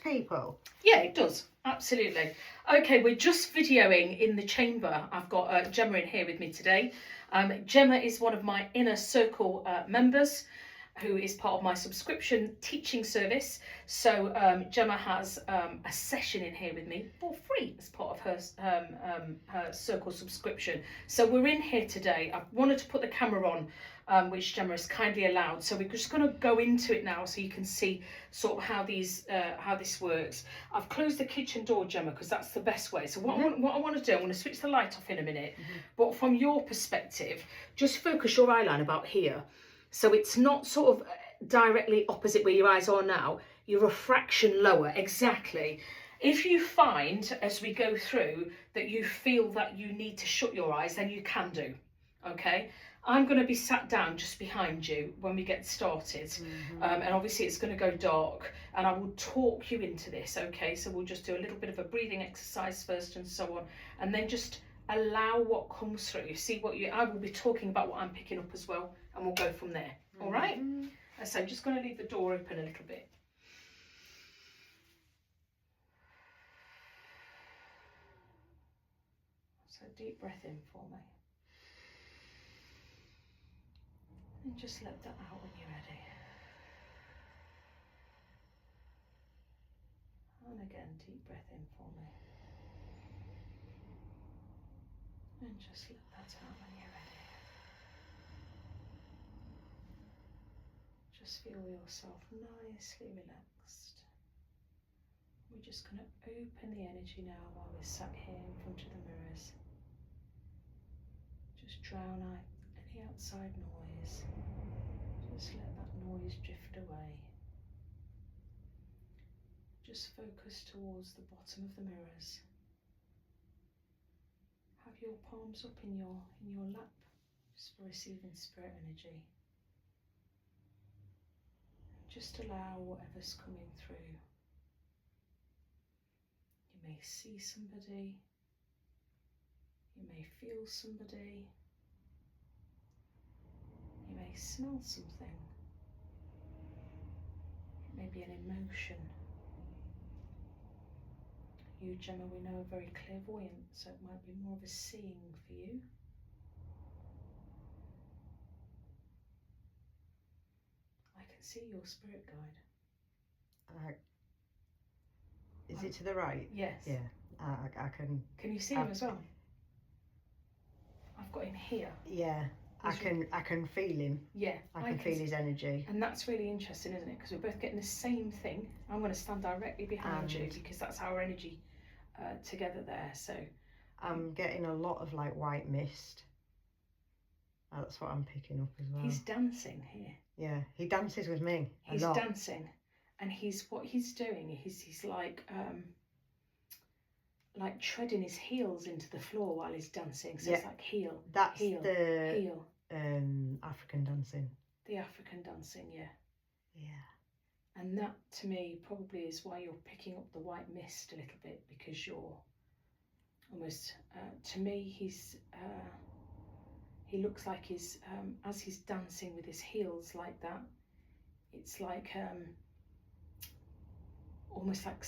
people. Yeah, it does. Absolutely. Okay, we're just videoing in the chamber. I've got Gemma in here with me today. Gemma is one of my inner circle members, who is part of my subscription teaching service. So Gemma has a session in here with me for free as part of her circle subscription. So we're in here today. I wanted to put the camera on, which Gemma has kindly allowed. So we're just going to go into it now so you can see sort of how this works. I've closed the kitchen door, Gemma, because that's the best way. So what I want to do, I want to switch the light off in a minute. But from your perspective, just focus your eye line about here. So it's not sort of directly opposite where your eyes are now. You're a fraction lower, exactly. If you find, as we go through, that you feel that you need to shut your eyes, then you can do, okay? I'm going to be sat down just behind you when we get started. And obviously it's going to go dark, and I will talk you into this, okay? So we'll just do a little bit of a breathing exercise first and so on, and then just allow what comes through. See what I will be talking about what I'm picking up as well, and we'll go from there. All right? So I'm just going to leave the door open a little bit. So deep breath in for me. And just let that out when you're ready. And again, deep breath in for me. And just let that out when you're ready. Just feel yourself nicely relaxed. We're just going to open the energy now while we're sat here in front of the mirrors. Just drown out any outside noise. Just let that noise drift away. Just focus towards the bottom of the mirrors. Have your palms up in your lap, just for receiving spirit energy. Just allow whatever's coming through. You may see somebody, you may feel somebody, you may smell something, it may be an emotion. You, Gemma, we know are very clairvoyant, so it might be more of a seeing for you. I can see your spirit guide. Is it to the right? Yes. Yeah, I can. Can you see him as well? I've got him here. Yeah, I can feel him. Yeah, I can feel his energy. And that's really interesting, isn't it? Because we're both getting the same thing. I'm going to stand directly behind you because that's our energy together there. So I'm getting a lot of like white mist. That's what I'm picking up as well. He's dancing here. Yeah, he dances with me. He's dancing, and what he's doing is he's like treading his heels into the floor while he's dancing. So it's like heel. That's heel, the heel. African dancing. The African dancing, yeah. Yeah. And that to me probably is why you're picking up the white mist a little bit, because you're almost to me he looks like he's as he's dancing with his heels like that, it's like almost like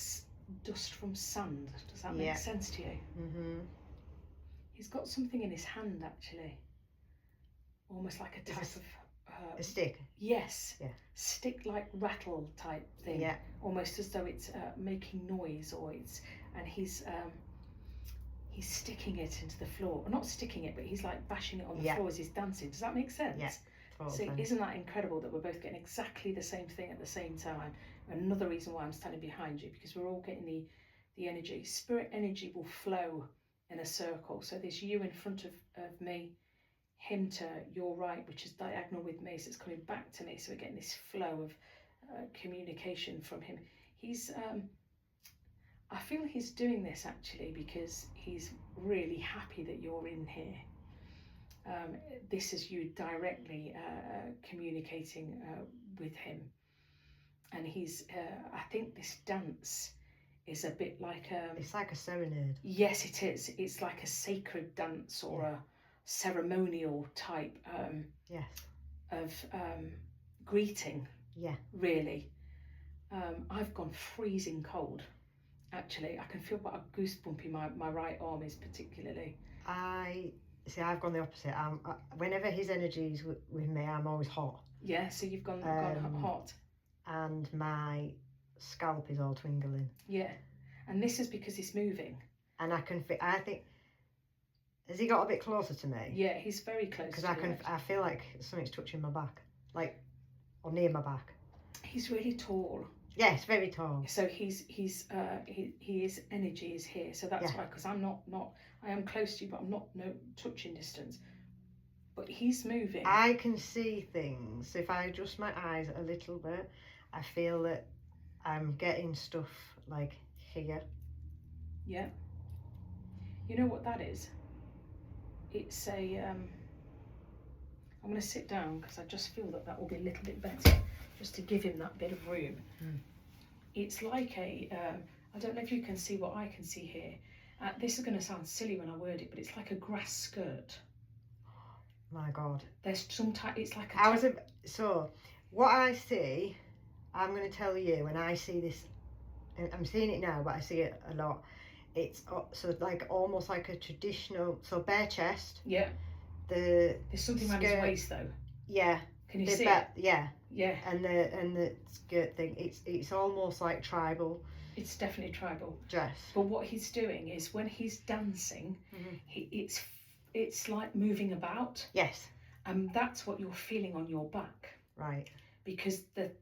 dust from sand. Does that make sense to you? He's got something in his hand actually, almost like a type of a stick. Yes. Yeah. Stick like rattle type thing. Yeah. Almost as though it's making noise, and he's sticking it into the floor. Well, not sticking it, but he's like bashing it on the floor as he's dancing. Does that make sense? Yeah. So isn't that incredible that we're both getting exactly the same thing at the same time? Another reason why I'm standing behind you, because we're all getting the energy. Spirit energy will flow in a circle. So there's you in front of me, him to your right, which is diagonal with me, so it's coming back to me. So we're getting this flow of communication from him. He's I feel he's doing this actually because he's really happy that you're in here. This is you directly communicating with him, and he's I think this dance is a bit like it's like a serenade. Yes, it is. It's like a sacred dance or a ceremonial type of greeting. Yeah. Really. I've gone freezing cold. Actually, I can feel about a goosebump in my right arm is particularly. I see. I've gone the opposite. Whenever his energy's with me, I'm always hot. Yeah, so you've gone hot. And my scalp is all twingling. Yeah, and this is because he's moving. And I think. Has he got a bit closer to me? Yeah, he's very close. Because I feel like something's touching my back, like, or near my back. He's really tall. Yes, very tall. So his energy is here. So that's why, because I'm not I am close to you, but I'm not touching distance. But he's moving. I can see things. If I adjust my eyes a little bit, I feel that I'm getting stuff like here. Yeah. You know what that is? It's a. I'm going to sit down because I just feel that will be a little bit better, just to give him that bit of room. Mm. It's like a. I don't know if you can see what I can see here. This is going to sound silly when I word it, but it's like a grass skirt. My God. There's some type. It's like a. So, what I see, I'm going to tell you when I see this. I'm seeing it now, but I see it a lot. It's so like almost like a traditional, so bare chest. Yeah. There's something around his waist though. Yeah. Can you see it? Yeah. Yeah. And the skirt thing, it's almost like tribal. It's definitely tribal dress. But what he's doing is when he's dancing, it's like moving about. Yes. And that's what you're feeling on your back. Right. Because the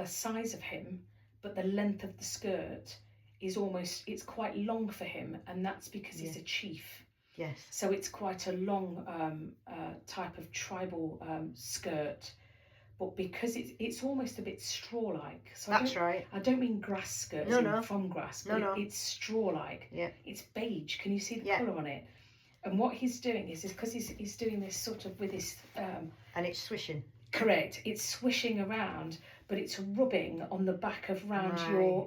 size of him, but the length of the skirt is it's quite long for him, and that's because he's a chief. Yes. So it's quite a long type of tribal skirt, but because it's almost a bit straw-like. So that's right. I don't mean grass skirts from grass, but it's straw-like. Yeah. It's beige. Can you see the colour on it? And what he's doing is because he's doing this sort of with his... and it's swishing. Correct. It's swishing around, but it's rubbing on the back around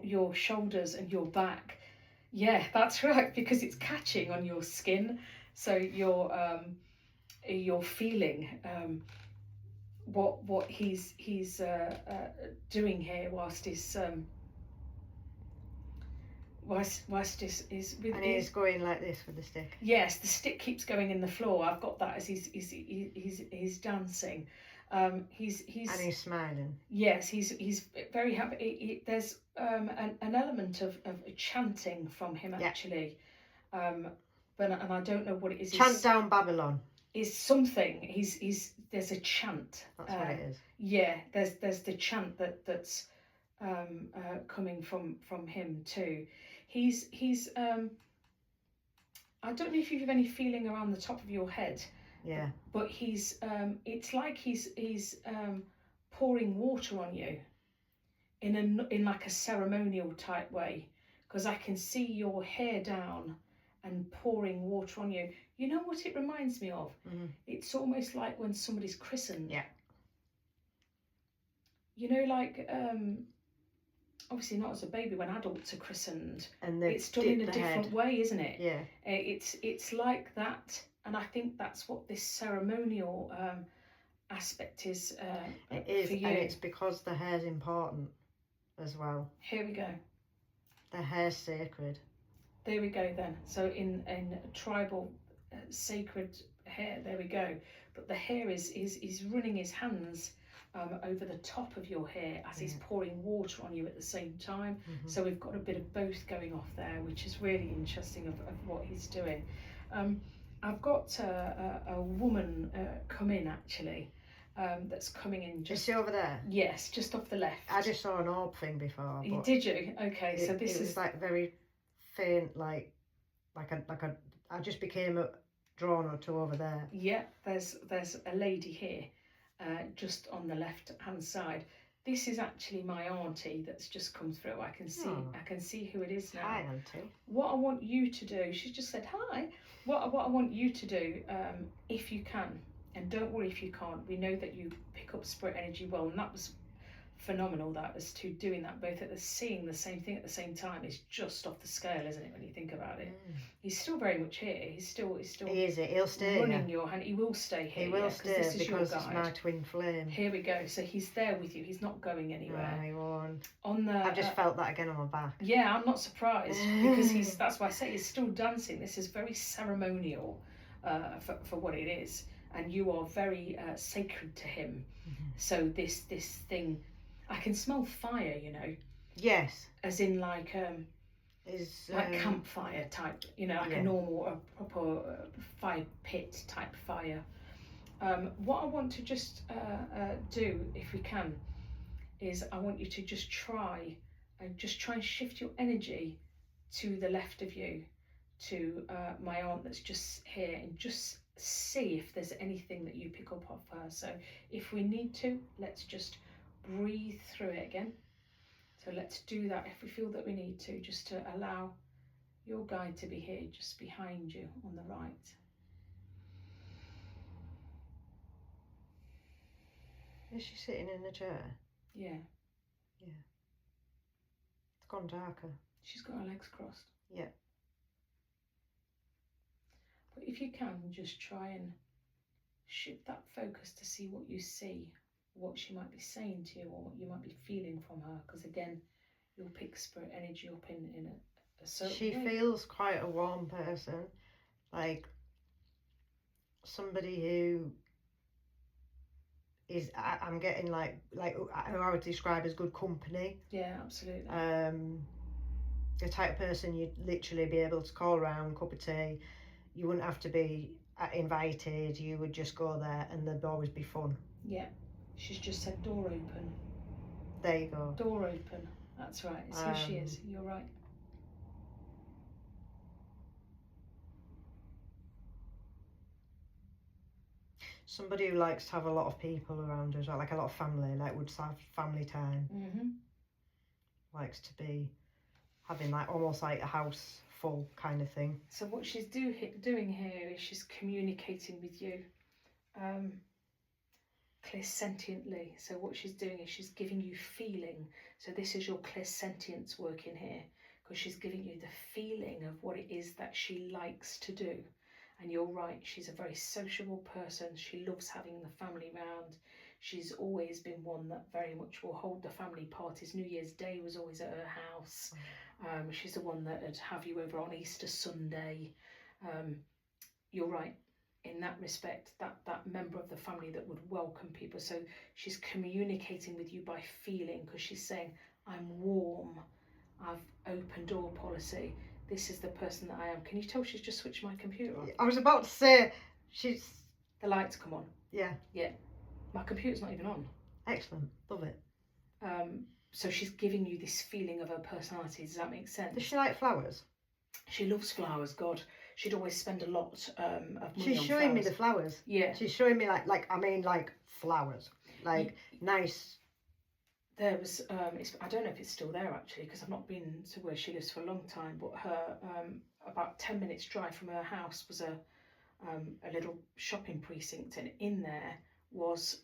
your shoulders and your back. Yeah, that's right, because it's catching on your skin. So you're feeling what he's doing here whilst he's whilst is with. And he's going like this with the stick. Yes, the stick keeps going in the floor. I've got that as he's dancing. He's and he's smiling. Yes, he's very happy. There's an element of chanting from him actually, but I don't know what it is. Chant down Babylon. Is something. There's a chant. That's what it is. Yeah, there's the chant that's coming from him too. He's I don't know if you have any feeling around the top of your head. Yeah. But he's it's like he's pouring water on you in like a ceremonial type way, because I can see your hair down and pouring water on you. You know what it reminds me of? Mm-hmm. It's almost like when somebody's christened. Yeah. You know, like obviously not as a baby, when adults are christened, and it's done in a different way, isn't it? Yeah. It's like that. And I think that's what this ceremonial aspect is. It is, for you. And it's because the hair's important as well. Here we go. The hair's sacred. There we go then. So in tribal sacred hair, there we go. But the hair is running his hands over the top of your hair as he's pouring water on you at the same time. Mm-hmm. So we've got a bit of both going off there, which is really interesting of what he's doing. I've got a woman come in actually, that's coming in. Is she over there? Yes, just off the left. I just saw an orb thing before. Did you? Okay, so this is like very faint, like I just became drawn to over there. Yeah, there's a lady here, just on the left hand side. This is actually my auntie that's just come through. I can see who it is now. Hi, auntie. What I want you to do, she just said hi. What I want you to do, if you can, and don't worry if you can't. We know that you pick up spirit energy well, and that was phenomenal, that, as to doing that, both at the seeing the same thing at the same time, is just off the scale, isn't it, when you think about it? He's still very much here. He's still He is. He'll stay running your hand. He will stay here. He will stay this is because your it's guide. my twin flame. Here we go. So he's there with you. He's not going anywhere. No, he won't. On the, I've just felt that again on my back. Yeah, I'm not surprised because that's why I say he's still dancing. This is very ceremonial for what it is, and you are very sacred to him. So this thing, I can smell fire, you know. Yes. As in like like campfire type, you know, like a normal proper fire pit type fire. What I want to just do, if we can, is I want you to just try and shift your energy to the left of you, to my aunt that's just here, and just see if there's anything that you pick up off her. So if we need to, let's just breathe through it again. So let's do that if we feel that we need to, just to allow your guide to be here, just behind you on the right. Is she sitting in a chair? Yeah. Yeah. It's gone darker. She's got her legs crossed. Yeah. But if you can, just try and shift that focus to see what you see, what she might be saying to you, or what you might be feeling from her. Because again, you'll pick spirit energy up in a certain She way. feels quite a warm person, like somebody who is, I'm getting like who I would describe as good company. Yeah, absolutely. The type of person you'd literally be able to call around, cup of tea. You wouldn't have to be invited. You would just go there, and there'd always be fun. Yeah, she's just said door open. There you go. Door open. That's right. It's who she is. You're right. Somebody who likes to have a lot of people around her, like a lot of family, like would have family time. Likes to be having like almost like a house full kind of thing. So what she's doing here is she's communicating with you clairsentiently. So what she's doing is she's giving you feeling. So this is your clairsentience working here, because she's giving you the feeling of what it is that she likes to do. And you're right, she's a very sociable person. She loves having the family round. She's always been one that very much will hold the family parties. New Year's Day was always at her house. She's the one that would have you over on Easter Sunday. You're right, in that respect, that member of the family that would welcome people. So she's communicating with you by feeling, because she's saying, I'm warm, I've open door policy. This is the person that I am. Can you tell she's just switched my computer on? I was about to say, she's... The lights come on. Yeah. Yeah. My computer's not even on. Excellent. Love it. So she's giving you this feeling of her personality. Does that make sense? Does she like flowers? She loves flowers. God, she'd always spend a lot of money She's on showing flowers. me the flowers. Yeah. She's showing me like flowers. Like nice. There was, I don't know if it's still there actually, because I've not been to where she lives for a long time, but her, about 10 minutes drive from her house was a little shopping precinct, and in there was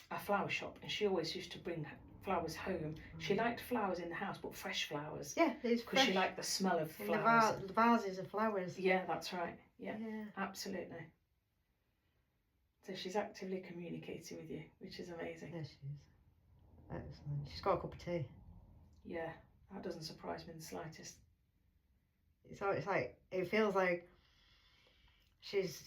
a flower shop, and she always used to bring flowers home. She liked flowers in the house, but fresh flowers. Yeah, it's fresh. Because she liked the smell of flowers. The vases of flowers. Yeah, that's right. Yeah, yeah, absolutely. So she's actively communicating with you, which is amazing. Yeah, she is. Excellent. She's got a cup of tea. Yeah, that doesn't surprise me in the slightest. So it's like, it feels like she's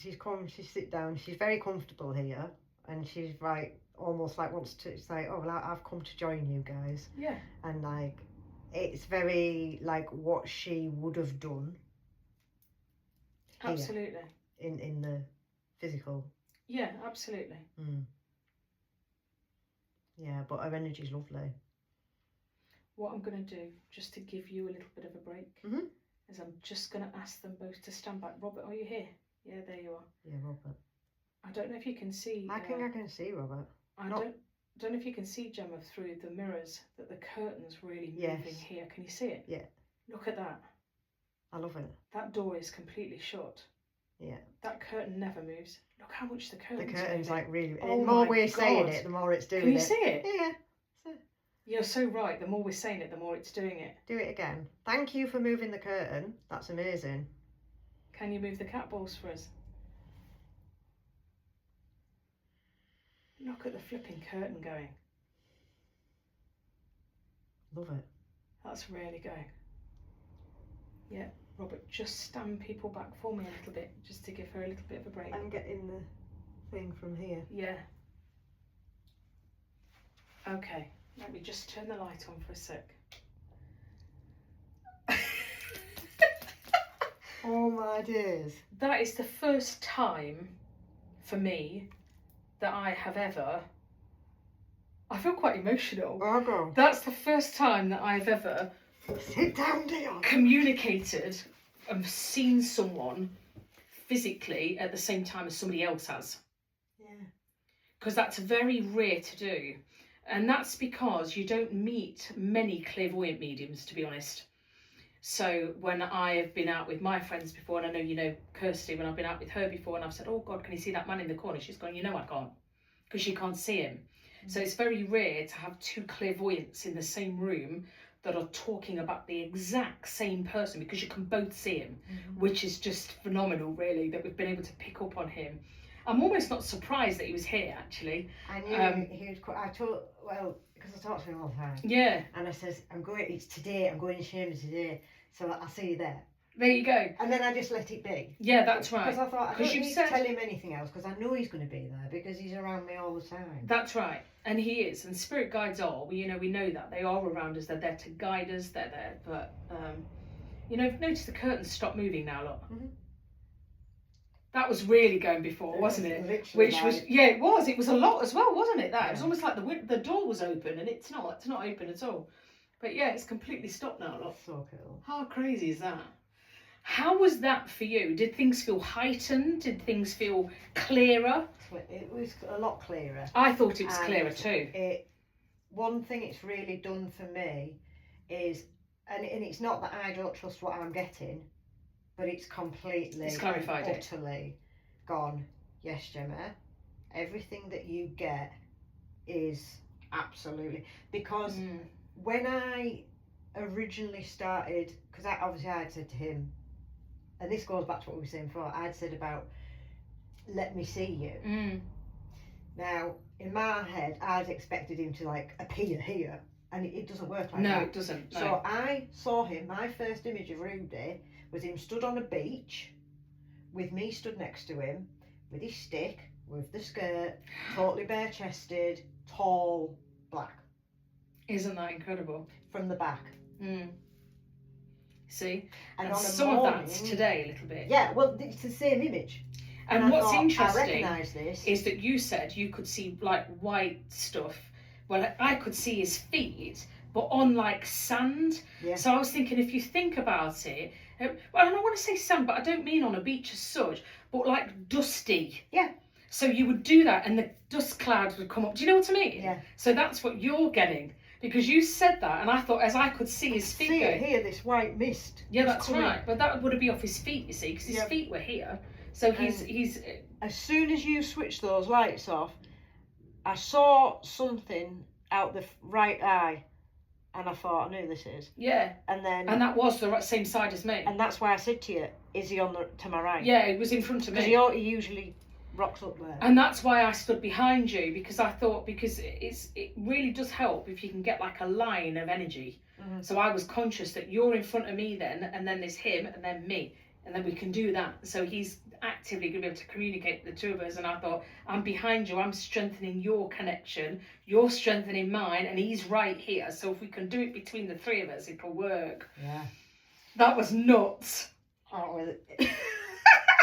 sit down, she's very comfortable here, and she's like almost like wants to, it's like, oh well, I've come to join you guys. Yeah. And like it's very like what she would have done here, absolutely, in the physical. Yeah, absolutely. Yeah, but her energy's lovely. What I'm going to do, just to give you a little bit of a break, is I'm just going to ask them both to stand back. Robert, are you here? Yeah, there you are. Yeah, Robert. I don't know if you can see. I think I can see Robert. I don't know if you can see, Gemma, through the mirrors, that the curtain's really moving here. Can you see it? Yeah. Look at that. I love it. That door is completely shut. Yeah. That curtain never moves. Look how much the curtain's moving. Like really. Oh the more we're saying it, the more it's doing it. Can you see it? Yeah. You're so right. The more we're saying it, the more it's doing it. Do it again. Thank you for moving the curtain. That's amazing. Can you move the cat balls for us? Look at the flipping curtain going. Love it. That's really going. Yeah, Robert, just stand people back for me a little bit, just to give her a little bit of a break. I'm getting the thing from here. Yeah. Okay, let me just turn the light on for a sec. Oh my days. That is the first time for me that I have ever... I feel quite emotional. Oh, go. That's the first time that I've ever Sit down, Dionne. communicated and seen someone physically at the same time as somebody else has. Yeah. Because that's very rare to do. And that's because you don't meet many clairvoyant mediums, to be honest. So when I have been out with my friends before, and I know you know Kirsty, when I've been out with her before and I've said, oh God, can you see that man in the corner? She's gone, you know I can't, because she can't see him. So it's very rare to have two clairvoyants in the same room that are talking about the exact same person, because you can both see him, which is just phenomenal, really, that we've been able to pick up on him. I'm almost not surprised that he was here, actually. I knew he was quite, because I talk to him all the time. Yeah. And I says, it's today, I'm going to Sherman today, so I'll see you there. There you go. And then I just let it be. Yeah, that's right. Because I thought, I don't you need to tell him anything else, because I know he's going to be there, because he's around me all the time. That's right. And he is. And spirit guides are, we know that. They are around us. They're there to guide us. They're there. But, notice the curtains stop moving now, look. Mm-hmm. That was really going before, wasn't it? Which was, yeah, it was. It was a lot as well, wasn't it? That yeah. It was almost like the door was open, and it's not open at all. But yeah, it's completely stopped now, look. So cool. How crazy is that? How was that for you? Did things feel heightened? Did things feel clearer? It was a lot clearer. I thought it was clearer too. One thing it's really done for me is, and it's not that I don't trust what I'm getting, but it's completely, it's clarified utterly gone, yes, Gemma, everything that you get is absolutely, because when I originally started, because I had said to him, and this goes back to what we were saying before, I'd said about, let me see you. Now, in my head, I'd expected him to like appear here, and it doesn't work like that. No, it doesn't. No. So I saw him, my first image of Rudy was him stood on a beach, with me stood next to him, with his stick, with the skirt, totally bare-chested, tall, black. Isn't that incredible? From the back. See? And on some of that's today a little bit. Yeah, well, it's the same image. And what's interesting this. is that you said you could see like white stuff. Well, I could see his feet, but on like sand. Yeah. So I was thinking, if you think about it, well, I don't want to say sand, but I don't mean on a beach as such, but like dusty. Yeah. So you would do that and the dust clouds would come up. Do you know what I mean? Yeah. So that's what you're getting. Because you said that, and I thought, as I could see his feet go. Here, this white mist. Yeah, that's right. But that would be off his feet, you see, because his feet were here. So he's. As soon as you switch those lights off, I saw something out the right eye, and I thought, I knew this is. Yeah. And that was the same side as me. And that's why I said to you, is he to my right? Yeah, it was in front of me. Because he usually rocks up there. And that's why I stood behind you, because I thought, it really does help if you can get like a line of energy. So I was conscious that you're in front of me then, and then there's him, and then me, and then we can do that. So he's actively going to be able to communicate with the two of us, and I thought, I'm behind you, I'm strengthening your connection, you're strengthening mine, and he's right here. So if we can do it between the three of us, it'll work. Yeah. That was nuts. Oh, was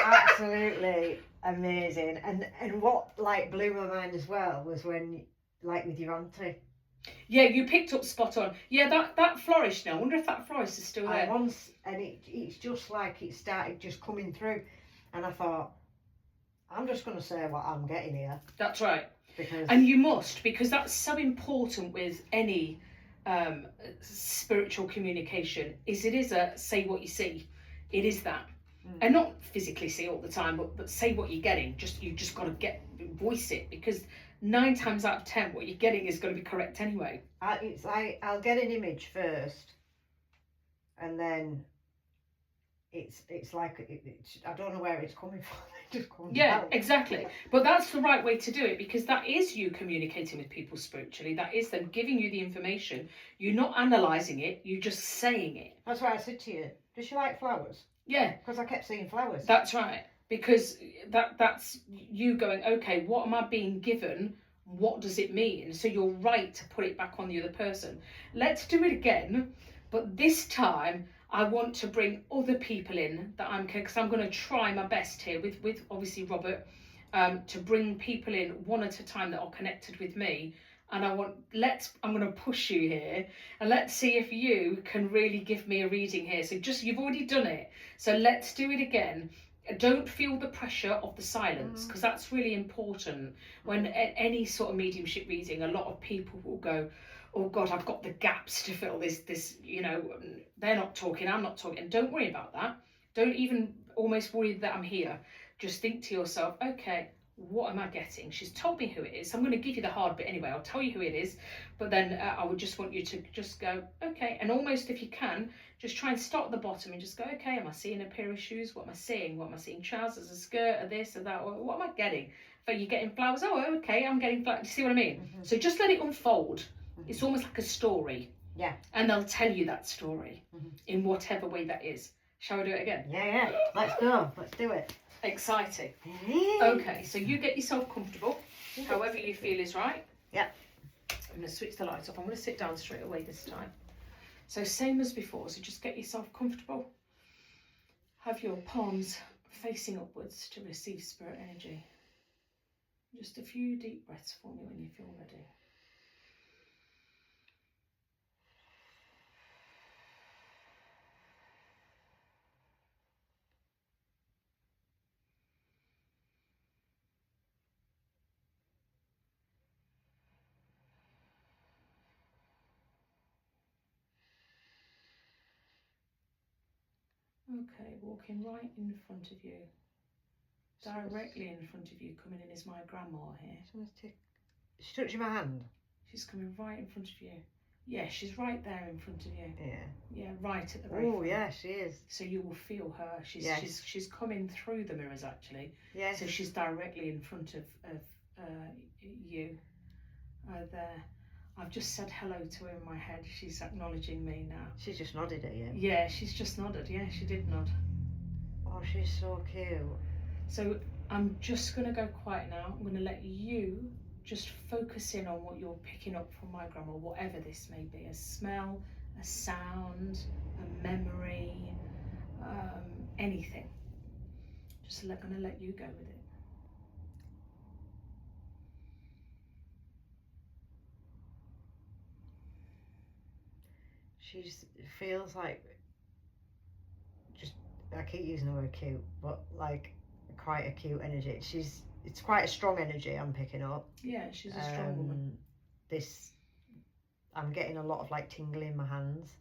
absolutely amazing. And what like blew my mind as well was when, like with your auntie. Yeah, you picked up spot on. Yeah, that florist now. I wonder if that florist is still there. It's just like it started just coming through, and I thought, I'm just going to say what I'm getting here. That's right. Because you must, because that's so important with any spiritual communication. It is a say what you see. It is that. And not physically see all the time, but say what you're getting. You just got to voice it, because 9 times out of 10, what you're getting is going to be correct anyway. It's like I'll get an image first, and then it's like I don't know where it's coming from. It just comes out. Exactly. But that's the right way to do it, because that is you communicating with people spiritually. That is them giving you the information. You're not analysing it, you're just saying it. That's why I said to you, does she like flowers? Yeah. Because I kept seeing flowers. That's right. Because that's you going, okay, what am I being given? What does it mean? So you're right to put it back on the other person. Let's do it again, but this time I want to bring other people in that because I'm going to try my best here with obviously Robert, to bring people in one at a time that are connected with me. And I'm going to push you here, and let's see if you can really give me a reading here. So you've already done it. So let's do it again. Don't feel the pressure of the silence, because that's really important. When any sort of mediumship reading, a lot of people will go, oh God, I've got the gaps to fill this, they're not talking, I'm not talking. And don't worry about that. Don't even almost worry that I'm here. Just think to yourself, okay, what am I getting? She's told me who it is. So I'm going to give you the hard bit anyway. I'll tell you who it is. But then I would just want you to just go, okay. And almost, if you can, just try and start at the bottom and just go, okay, am I seeing a pair of shoes? What am I seeing? What am I seeing? Trousers, a skirt, or this, or that? What am I getting? Are you getting flowers? Oh, okay, I'm getting flowers. Do you see what I mean? Mm-hmm. So just let it unfold. Mm-hmm. It's almost like a story. Yeah. And they'll tell you that story in whatever way that is. Shall we do it again? Yeah. Let's go. Let's do it. Exciting. Okay, so you get yourself comfortable, however you feel is right. Yeah. I'm going to switch the lights off. I'm going to sit down straight away this time. So same as before, so just get yourself comfortable. Have your palms facing upwards to receive spirit energy. Just a few deep breaths for me when you feel ready. Okay, walking right in front of you, directly in front of you, coming in is my grandma here. She's touching my hand. She's coming right in front of you. Yeah, she's right there in front of you. Yeah, right at the very front. Oh, yeah, she is. So you will feel her. She's coming through the mirrors actually. Yes. So she's directly in front of you. There. I've just said hello to her in my head. She's acknowledging me now. She's just nodded at you. Yeah, she's just nodded. Yeah, she did nod. Oh, she's so cute. So I'm just going to go quiet now. I'm going to let you just focus in on what you're picking up from my grandma, whatever this may be. A smell, a sound, a memory, anything. Just going to let you go with it. She feels like, I keep using the word cute, but like quite a cute energy. It's quite a strong energy I'm picking up. Yeah, she's a strong woman. I'm getting a lot of like tingling in my hands.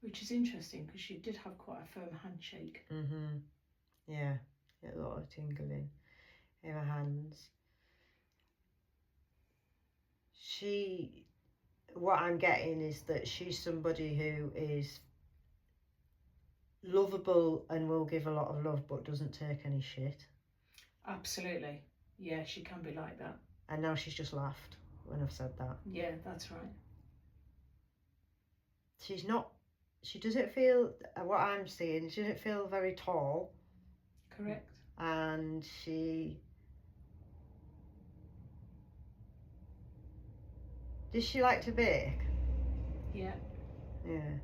Which is interesting because she did have quite a firm handshake. Yeah, a lot of tingling in my hands. What I'm getting is that she's somebody who is lovable and will give a lot of love, but doesn't take any shit. Absolutely. Yeah, she can be like that. And now she's just laughed when I've said that. Yeah, that's right. She doesn't feel, what I'm seeing, she doesn't feel very tall. Correct. And does she like to bake? Yeah. Yeah.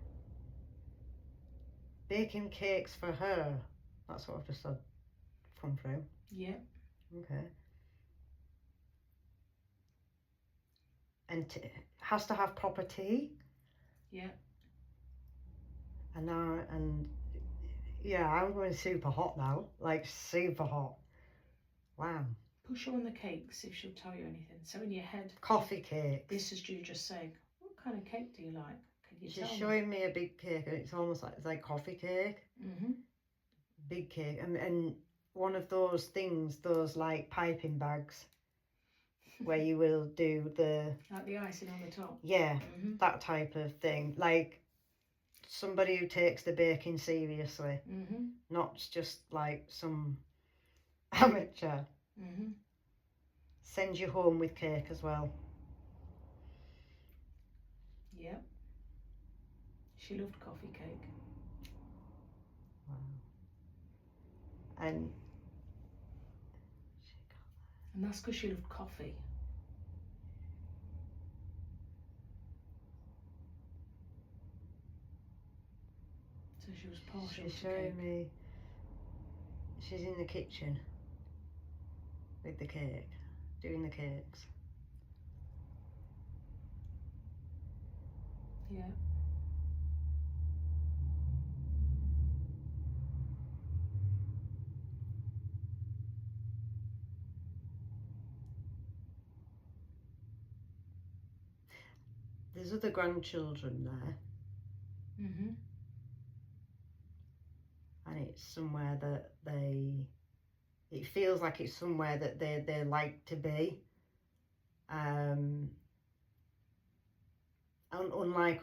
Baking cakes for her. That's what I've just said come through. Yeah. Okay. And has to have proper tea. Yeah. And I'm going super hot now. Like super hot. Wow. Push her on the cake, see if she'll tell you anything. So in your head. Coffee cake. This is you just saying, what kind of cake do you like? Can you tell me? She's showing me a big cake, and it's almost like coffee cake. Mm-hmm. Big cake, and one of those things, those like piping bags, where you will do the Like the icing on the top. yeah, Mm-hmm. that type of thing. Like somebody who takes the baking seriously, Mm-hmm. not just like some amateur. Mm-hmm. Send you home with cake as well. Yep. She loved coffee cake. Wow. And that's because she loved coffee. So she was partial she's to showing cake. me. She's in the kitchen with the cake, doing the cakes. Yeah. There's other grandchildren there, Mm-hmm. and it's somewhere that it feels like it's somewhere that they like to be. Unlike,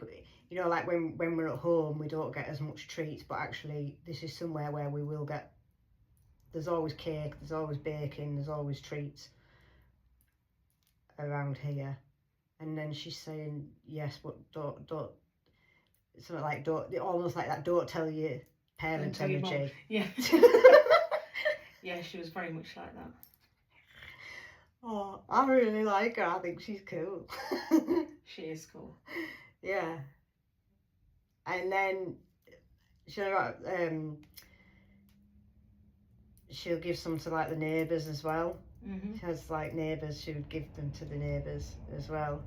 you know, like when we're at home, we don't get as much treats, but actually this is somewhere where we will get, there's always cake, there's always baking, there's always treats around here. And then she's saying, yes, but don't, something like, don't, almost like that, don't tell your parents Don't tell your energy. mum. Yeah. Yeah, she was very much like that. Oh, I really like her. I think she's cool. She is cool. Yeah. And then she'll give some to like the neighbours as well. Mm-hmm. She has like neighbours, she would give them to the neighbours as well.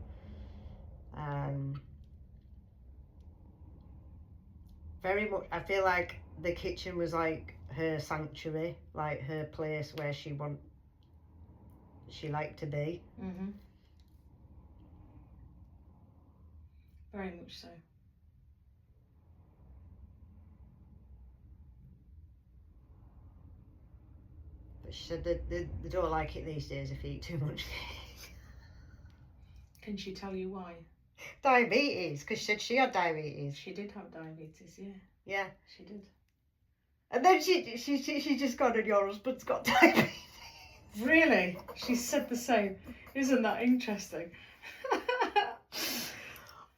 Very much, I feel like the kitchen was like her sanctuary, like her place where she liked to be. Mm-hmm. Very much so. But she said that they don't like it these days if you eat too much cake. Can she tell you why? Diabetes, because she said she had diabetes. She did have diabetes, yeah. Yeah. She did. And then she just gone, and your husband's got diabetes. Really? She said the same. Isn't that interesting?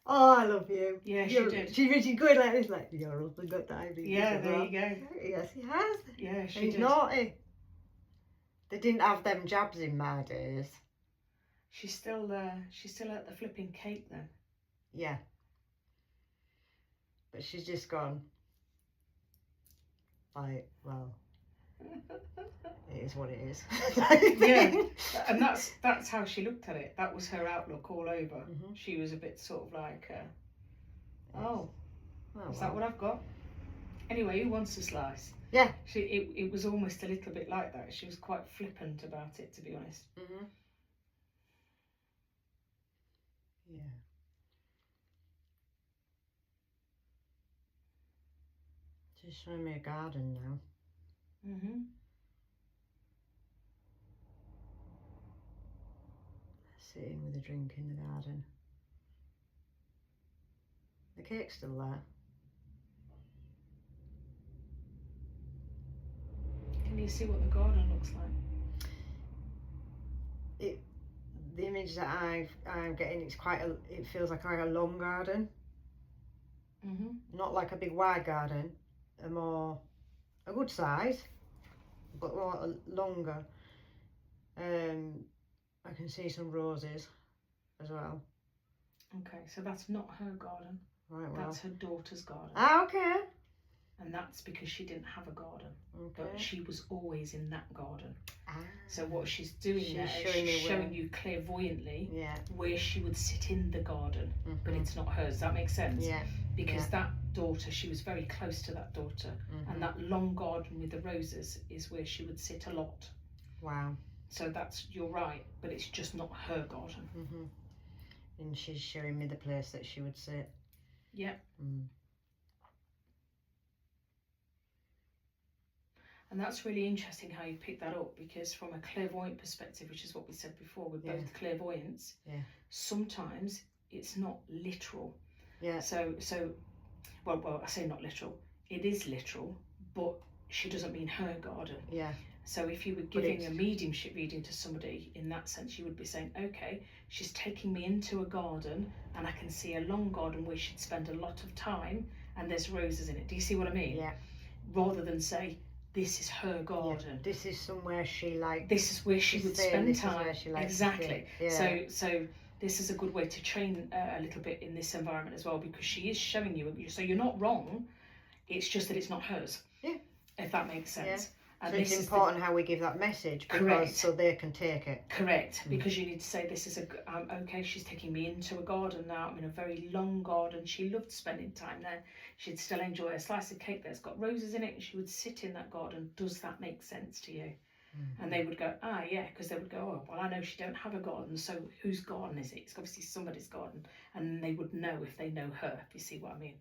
Oh, I love you. Yeah, she did. She's going like this, like, your husband got diabetes. Yeah, there you go. Yes, he has. Yeah, she He's did. naughty. They didn't have them jabs in my days. She's still at the flipping cake then. Yeah. But she's just gone, like, well, it is what it is. Yeah, and that's how she looked at it. That was her outlook all over. Mm-hmm. She was a bit sort of like, Oh, is that what I've got? Anyway, who wants a slice? Yeah. It was almost a little bit like that. She was quite flippant about it, to be honest. Mm-hmm. Yeah. She's showing me a garden now. Mm-hmm. Sitting with a drink in the garden. The cake's still there. Can you see what the garden looks like? The image that I'm getting, it feels like a long garden. Mm-hmm. Not like a big wide garden, a good size, but more longer. I can see some roses as well. Okay, so that's not her garden. Right, well. That's her daughter's garden. Ah, okay. And that's because she didn't have a garden. Okay. But she was always in that garden. Ah. So what she's doing She's there is showing she's me showing where. you clairvoyantly Yeah. where she would sit in the garden, but it's not hers. Does that make sense? Yeah. Because that daughter, she was very close to that daughter, and that long garden with the roses is where she would sit a lot. Wow. So you're right, but it's just not her garden. Mm-hmm. And she's showing me the place that she would sit. Yeah. Mm. And that's really interesting how you pick that up, because from a clairvoyant perspective, which is what we said before, we're both clairvoyants. Yeah. Sometimes it's not literal. Yeah. So well, I say not literal. It is literal, but she doesn't mean her garden. Yeah. So if you were giving a mediumship reading to somebody in that sense, you would be saying, okay, she's taking me into a garden and I can see a long garden where she'd spend a lot of time and there's roses in it. Do you see what I mean? Yeah. Rather than say, this is her garden. Yeah. This is somewhere she likes. This is where she would spend time. Exactly. Yeah. So this is a good way to train a little bit in this environment as well, because she is showing you. So you're not wrong. It's just that it's not hers. Yeah. If that makes sense. Yeah. And so it's important how we give that message, because so they can take it. Correct, because you need to say, this is okay, she's taking me into a garden now. I'm in a very long garden. She loved spending time there. She'd still enjoy a slice of cake that's got roses in it, and she would sit in that garden. Does that make sense to you? And they would go, yeah, because they would go, oh, well, I know she don't have a garden, so whose garden is it? It's obviously somebody's garden. And they would know if they know her, if you see what I mean.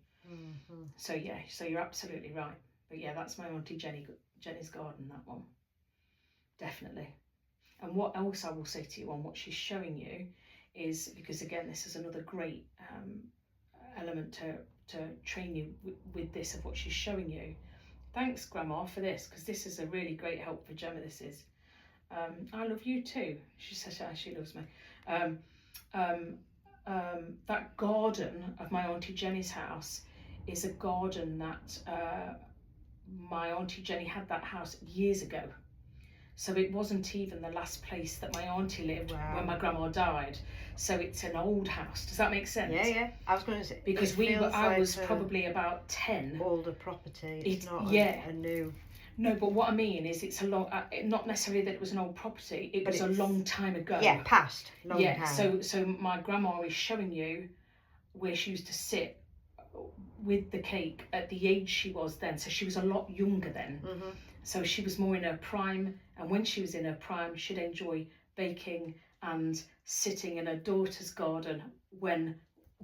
So yeah, so you're absolutely right. But yeah, that's my Auntie Jenny's garden, that one. Definitely. And what else I will say to you on what she's showing you is, because again, this is another great element to train you with this, of what she's showing you. Thanks, Grandma, for this, because this is a really great help for Gemma. This is. I love you too. She says she loves me. That garden of my Auntie Jenny's house is a garden that my Auntie Jenny had that house years ago. So it wasn't even the last place that my auntie lived when my grandma died. So it's an old house. Does that make sense? Yeah. I was going to say, because I was probably about 10. Older property. It's not a new. No, but what I mean is, it's a long. Not necessarily that it was an old property. It was a long time ago. Yeah, past. Long time. So my grandma is showing you where she used to sit with the cake at the age she was then. So she was a lot younger then. So she was more in her prime, and when she was in her prime, she'd enjoy baking and sitting in her daughter's garden when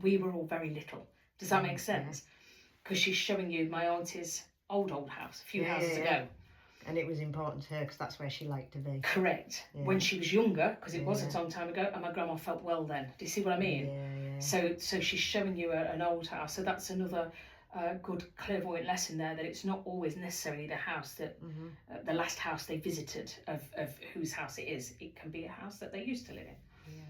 we were all very little. Does that make sense? Because she's showing you my auntie's old house, a few houses ago. And it was important to her because that's where she liked to be. Correct. Yeah. When she was younger, because it was a long time ago, and my grandma felt well then. Do you see what I mean? Yeah. So she's showing you an old house. So that's another good clairvoyant lesson there, that it's not always necessarily the house that the last house they visited of whose house it is. It can be a house that they used to live in. Yeah.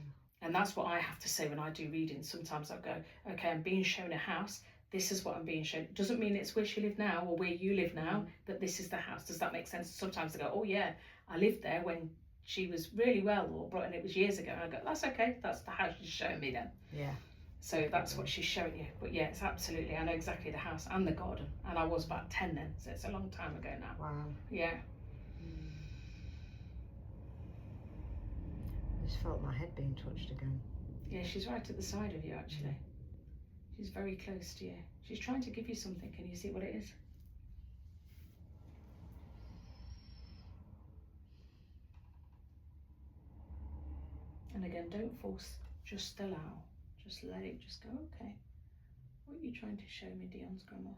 And that's what I have to say when I do readings. Sometimes I'll go, okay, I'm being shown a house. This is what I'm being shown. It doesn't mean it's where she lived now or where you live now, but this is the house. Does that make sense? Sometimes I go, oh yeah, I lived there when she was really well, and it was years ago. And I go, that's okay. That's the house she's showing me then. Yeah. So that's what she's showing you. But yeah, it's absolutely, I know exactly the house and the garden. And I was about 10 then, so it's a long time ago now. Wow. Yeah. I just felt my head being touched again. Yeah, she's right at the side of you, actually. She's very close to you. She's trying to give you something. Can you see what it is? And again, don't force, just allow. Just let it just go, okay. What are you trying to show me, Dionne's grandma?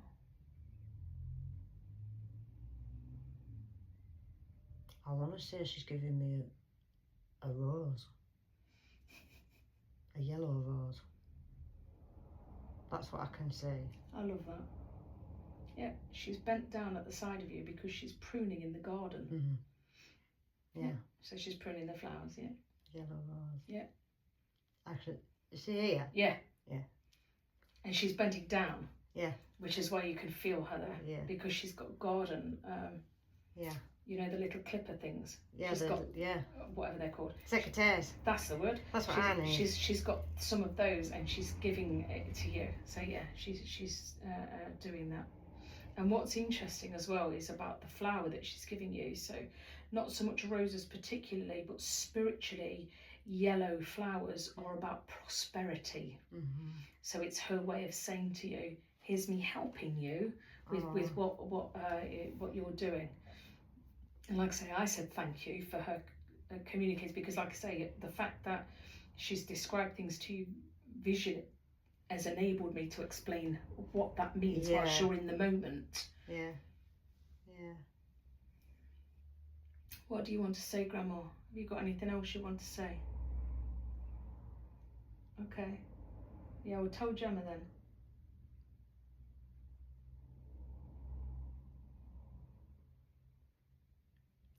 I want to say she's giving me a rose. A yellow rose. That's what I can say. I love that. Yeah, she's bent down at the side of you because she's pruning in the garden. Yeah. So she's pruning the flowers, yeah? Yellow rose. Yeah. Actually, is she here? Yeah. Yeah. And she's bending down. Yeah. Which is why you can feel her there. Yeah. Because she's got garden. Yeah. You know, the little clipper things. Yeah. She's got, whatever they're called. Secateurs. That's the word. That's what I need. She's got some of those, and she's giving it to you. So yeah, she's doing that. And what's interesting as well is about the flower that she's giving you. So not so much roses particularly, but spiritually, yellow flowers are about prosperity. So it's her way of saying to you, here's me helping you with what you're doing. And like I say, I said thank you for her communicating, because like I say, the fact that she's described things to you visually has enabled me to explain what that means whilst you're in the moment. Yeah. What do you want to say, Grandma? Have you got anything else you want to say? Okay. Yeah, we'll tell Gemma then.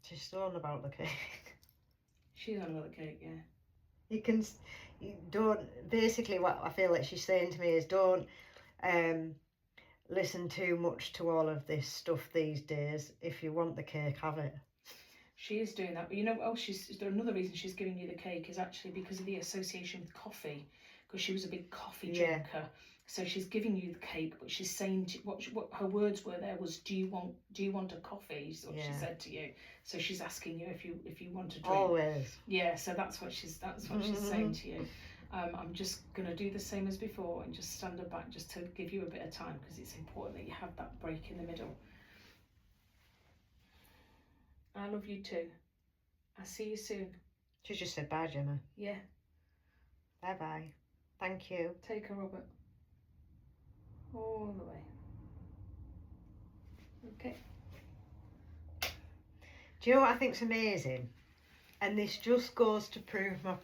She's still on about the cake. She's on about the cake, yeah. You don't, basically what I feel like she's saying to me is don't listen too much to all of this stuff these days. If you want the cake, have it. She is doing that, but you know what else another reason she's giving you the cake is actually because of the association with coffee, because she was a big coffee drinker. So she's giving you the cake, but she's saying what her words were there was, do you want a coffee? Is what she said to you. So she's asking you if you want a drink. Always. Yeah. So that's what she's saying to you. I'm just gonna do the same as before and just stand her back just to give you a bit of time, because it's important that you have that break in the middle. I love you too. I'll see you soon. She just said bye, Gemma. Yeah. Bye bye. Thank you. Take her, Robert. All the way. Okay. Do you know what I think's amazing? And this just goes to prove my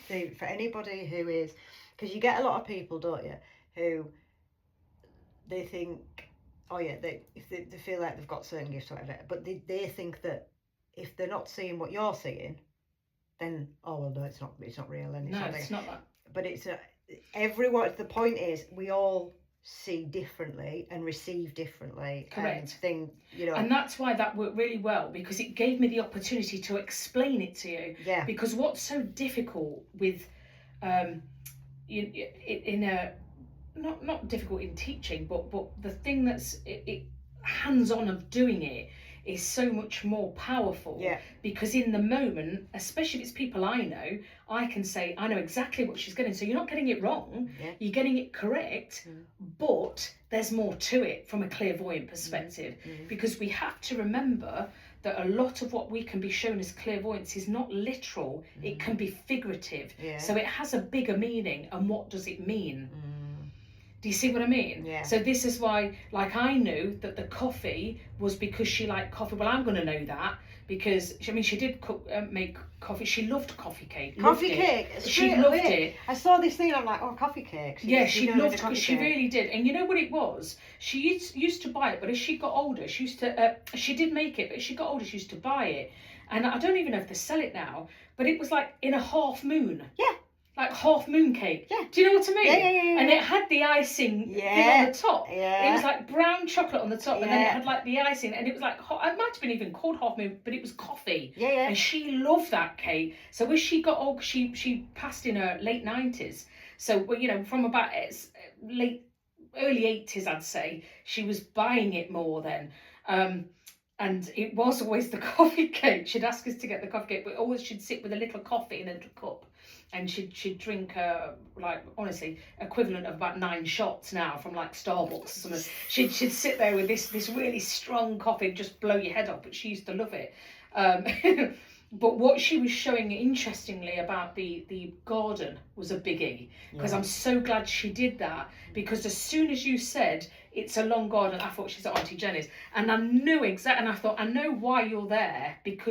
thing for anybody who is, because you get a lot of people, don't you, who they think, oh yeah, they feel like they've got certain gifts or whatever, but they think that if they're not seeing what you're seeing, then oh well, no, it's not real. And it's not that. But it's everyone. The point is, we all see differently and receive differently. Correct. And and that's why that worked really well, because it gave me the opportunity to explain it to you. Yeah. Because what's so difficult with not difficult in teaching, but the thing that's it hands-on of doing it is so much more powerful. Yeah. Because in the moment, especially if it's people I know, I can say, I know exactly what she's getting. So you're not getting it wrong, you're getting it correct, but there's more to it from a clairvoyant perspective. Because we have to remember that a lot of what we can be shown as clairvoyance is not literal, it can be figurative. So it has a bigger meaning, and what does it mean? Do you see what I mean? Yeah. So this is why, like, I knew that the coffee was because she liked coffee. Well, I'm going to know that because, I mean, she did make coffee. She loved coffee cake. She loved it. I saw this thing and I'm like, oh, coffee cake. She loved it. She really did. And you know what it was? She used to buy it, but as she got older, she used to, she did make it, but as she got older, she used to buy it. And I don't even know if they sell it now, but it was like in a half moon. Yeah. Like half moon cake. Yeah. Do you know what I mean? Yeah. And it had the icing thing on the top. Yeah. It was like brown chocolate on the top, and then it had like the icing, and it was like, it might have been even called half moon, but it was coffee. Yeah. And she loved that cake. So as she got old, she passed in her late 90s. So, from about early 80s, I'd say, she was buying it more then. And it was always the coffee cake. She'd ask us to get the coffee cake, but always she'd sit with a little coffee in a little cup. And she'd drink, like, honestly, equivalent of about 9 shots now from, like, Starbucks or something. She'd sit there with this really strong coffee, just blow your head up, but she used to love it. But what she was showing, interestingly, about the garden was a biggie. Because I'm so glad she did that. Because as soon as you said, it's a long garden, I thought she's at Auntie Jenny's. And I knew exactly, and I thought, I know why you're there, because